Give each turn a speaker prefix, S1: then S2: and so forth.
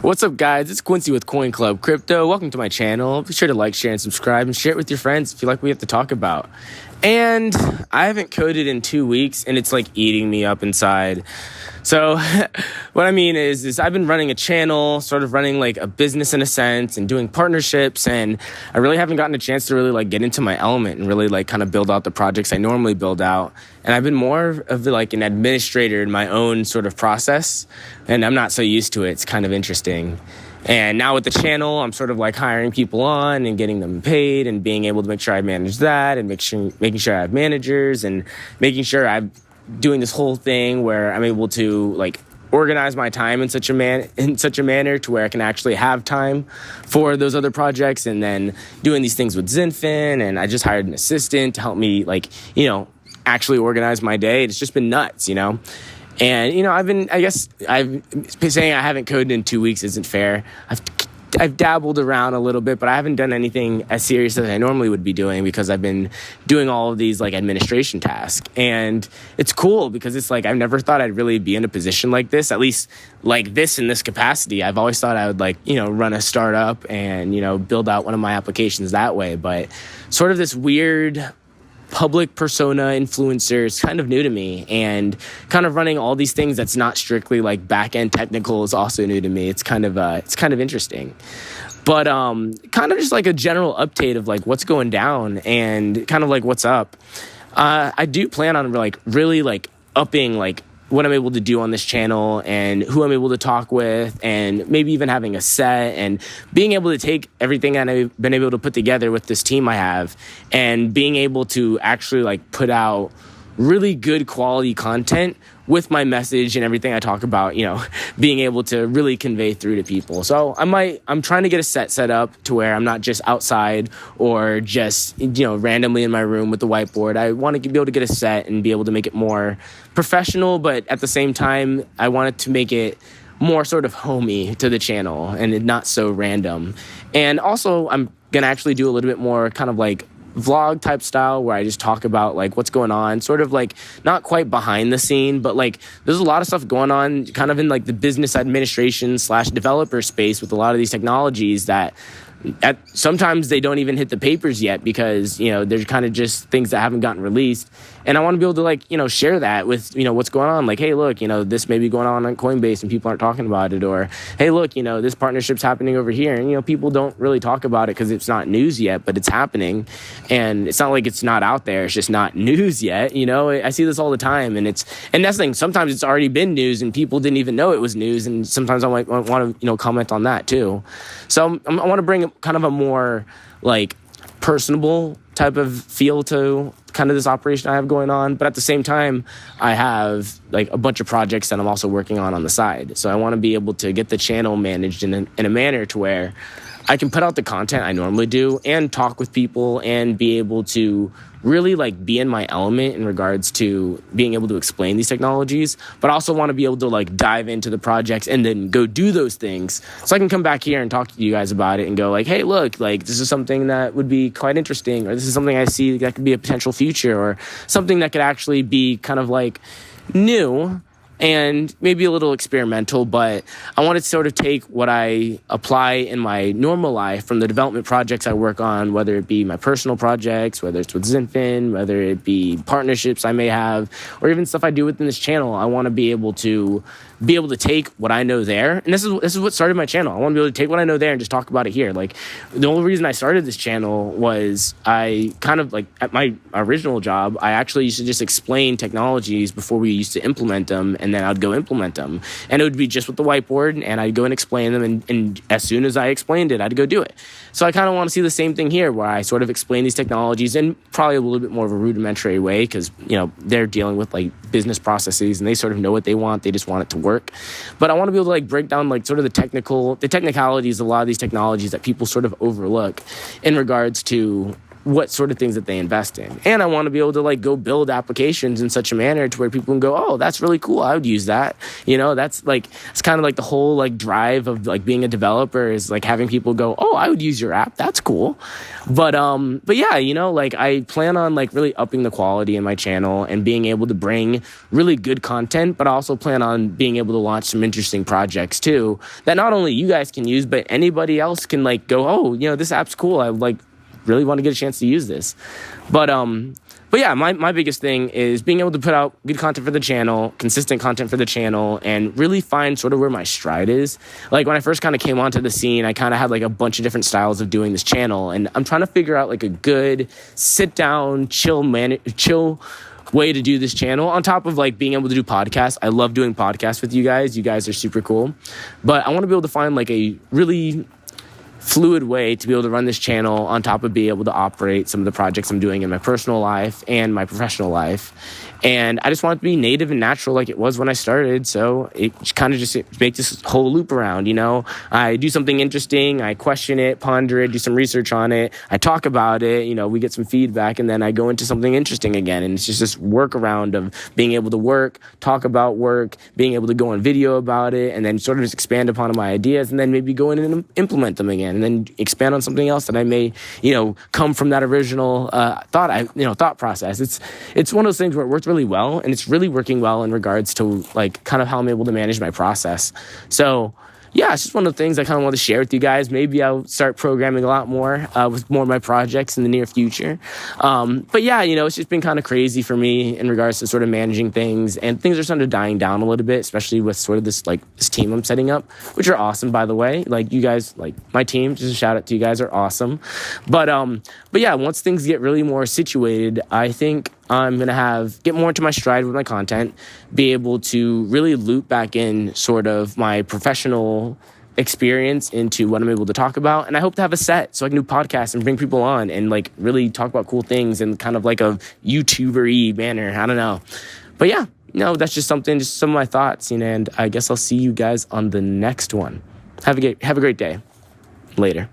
S1: What's up, guys? It's Quincy with Coin Club Crypto. Welcome to my channel. Be sure to like, share, and subscribe, and share it with your friends if you like what we have to talk about. And I haven't coded in 2 weeks, and it's like eating me up inside. So what I mean is I've been running a channel, sort of running like a business in a sense, and doing partnerships, and I really haven't gotten a chance to really like get into my element and really like kind of build out the projects I normally build out. And I've been more of like an administrator in my own sort of process, and I'm not so used to it. It's kind of interesting. And now with the channel, I'm sort of like hiring people on and getting them paid and being able to make sure I manage that and making sure I have managers and making sure I'm doing this whole thing where I'm able to like organize my time in such a manner to where I can actually have time for those other projects, and then doing these things with Zenfin. And I just hired an assistant to help me actually organize my day. It's just been nuts, And, I've been saying I haven't coded in 2 weeks isn't fair. I've dabbled around a little bit, but I haven't done anything as serious as I normally would be doing because I've been doing all of these like administration tasks. And it's cool because it's like, I've never thought I'd really be in a position like this, at least like this in this capacity. I've always thought I would run a startup and, build out one of my applications that way. But sort of this weird public persona influencer is kind of new to me, and kind of running all these things that's not strictly like back-end technical is also new to me. It's kind of interesting, but kind of just like a general update of like what's going down and kind of like what's up. I do plan on really upping what I'm able to do on this channel and who I'm able to talk with, and maybe even having a set and being able to take everything I've been able to put together with this team I have and being able to actually put out really good quality content with my message and everything I talk about, being able to really convey through to people. So I'm trying to get a set up to where I'm not just outside or just, randomly in my room with the whiteboard. I want to be able to get a set and be able to make it more professional, but at the same time, I wanted to make it more sort of homey to the channel and not so random. And also I'm going to actually do a little bit more kind of like vlog type style where I just talk about what's going on, sort of not quite behind the scene, but there's a lot of stuff going on kind of in the business administration / developer space with a lot of these technologies that sometimes they don't even hit the papers yet because, they're kind of just things that haven't gotten released. And I want to be able to share that with, what's going on. Hey, look, this may be going on Coinbase and people aren't talking about it. Or, hey, look, this partnership's happening over here. And, people don't really talk about it because it's not news yet, but it's happening. And it's not like it's not out there. It's just not news yet. I see this all the time. And that's the thing. Sometimes it's already been news and people didn't even know it was news. And sometimes I might want to, comment on that too. So I want to bring kind of a more personable type of feel to kind of this operation I have going on. But at the same time, I have a bunch of projects that I'm also working on the side. So I want to be able to get the channel managed in a manner to where I can put out the content I normally do and talk with people and be able to really be in my element in regards to being able to explain these technologies, but also want to be able to dive into the projects and then go do those things so I can come back here and talk to you guys about it and go hey, look, this is something that would be quite interesting, or this is something I see that could be a potential future, or something that could actually be kind of new and maybe a little experimental. But I want to sort of take what I apply in my normal life from the development projects I work on, whether it be my personal projects, whether it's with Zenfin, whether it be partnerships I may have, or even stuff I do within this channel. I want to be able to take what I know there. And this is what started my channel. I want to be able to take what I know there and just talk about it here. The only reason I started this channel was I kind of at my original job, I actually used to just explain technologies before we used to implement them. And then I'd go implement them, and it would be just with the whiteboard, and I'd go and explain them. And as soon as I explained it, I'd go do it. So I kind of want to see the same thing here, where I sort of explain these technologies in probably a little bit more of a rudimentary way, because, they're dealing with business processes and they sort of know what they want. They just want it to work. But I want to be able to break down sort of the technicalities of a lot of these technologies that people sort of overlook in regards to what sort of things that they invest in. And I want to be able to like go build applications in such a manner to where people can go, oh, that's really cool, I would use that. That's like, it's kind of like the whole like drive of like being a developer is like having people go, oh, I would use your app, that's cool. But yeah, like I plan on like really upping the quality in my channel and being able to bring really good content, but I also plan on being able to launch some interesting projects too that not only you guys can use, but anybody else can like go, oh, this app's cool, I like really want to get a chance to use this. But yeah, my biggest thing is being able to put out good content for the channel, consistent content for the channel, and really find sort of where my stride is. Like when I first kind of came onto the scene, I kind of had like a bunch of different styles of doing this channel, and I'm trying to figure out like a good sit down, chill way to do this channel on top of like being able to do podcasts. I love doing podcasts with you guys. You guys are super cool. But I want to be able to find like a really fluid way to be able to run this channel on top of being able to operate some of the projects I'm doing in my personal life and my professional life. And I just want it to be native and natural like it was when I started. So it kind of just makes this whole loop around, I do something interesting, I question it, ponder it, do some research on it, I talk about it, we get some feedback, and then I go into something interesting again. And it's just this workaround of being able to work, talk about work, being able to go on video about it, and then sort of just expand upon my ideas, and then maybe go in and implement them again, and then expand on something else that I may, come from that original thought process. It's one of those things where it works really well, and it's really working well in regards to like kind of how I'm able to manage my process. So yeah, it's just one of the things I kind of want to share with you guys. Maybe I'll start programming a lot more with more of my projects in the near future. But yeah, it's just been kind of crazy for me in regards to sort of managing things, and things are starting to dying down a little bit, especially with sort of this team I'm setting up, which are awesome, by the way. Like you guys, like my team, just a shout out to you guys, are awesome. But yeah, once things get really more situated, I think I'm going to get more into my stride with my content, be able to really loop back in sort of my professional experience into what I'm able to talk about. And I hope to have a set so I can do podcasts and bring people on and like really talk about cool things in kind of like a YouTuber-y manner. I don't know. But yeah, that's just some of my thoughts, and I guess I'll see you guys on the next one. Have a great day. Later.